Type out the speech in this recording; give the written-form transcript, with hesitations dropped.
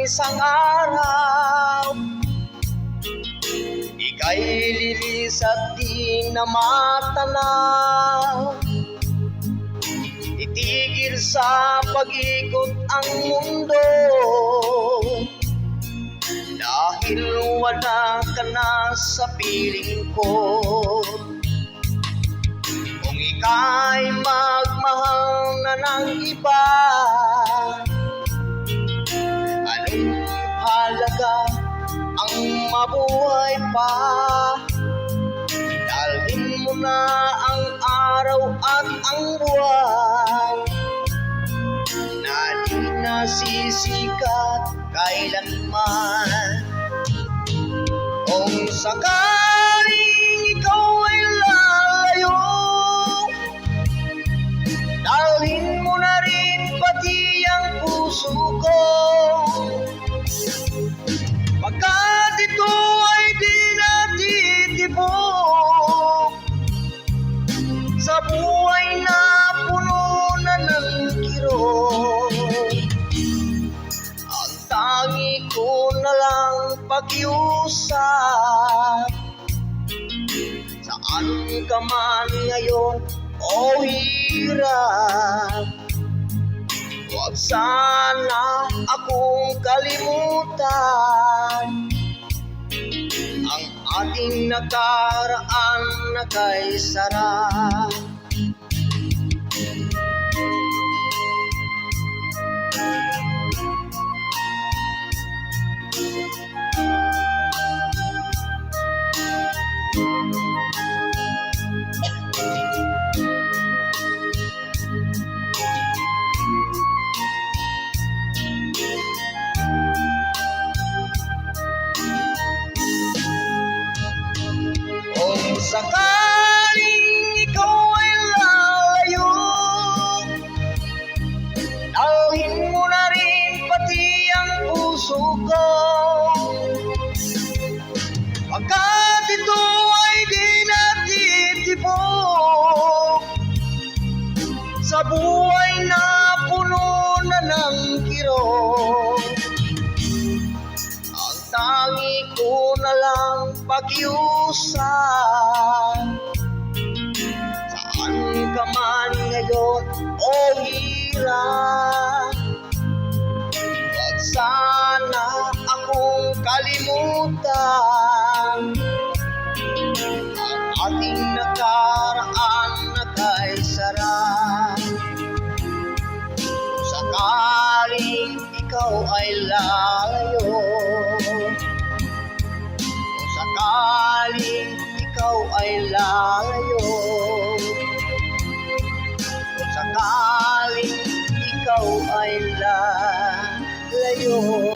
isang araw, ika'y lilis at di na matanaw. Itigil sa pag-ikot ang mundo, dahil wala ka na sa piling ko. Kung ika'y magmahal na ng iba, anong halaga ang mabuhay pa? Dalhin mo na ang araw at ang buwan na di nasisikat kailanman. Kung sakaling ikaw ay lalayo, dalhin mo na rin pati ang puso ko, pagkat ito ay di natitibok sa buhay na puno na ng kirot. Ang tangi ko na lang pakiusap, saan ka man ngayon o hirap, huwag sana akong kalimutan ang ating nakaraan na kay sarap. Kung sakaling ikaw ay lalayo, dalhin mo na rin pati ang puso ko, pagkat ito ay di natitibok sa buhay na puno na ng kirot. Ang tangi ko na lang pakiusap, saan ka man ngayon o hirap, huwag sana akong kalimutan ang ating nakaraan na kay sarap. Kung sakaling ikaw ay lalayo, kung sakaling ikaw ay lalayo, kung sakaling ikaw ay lalayo.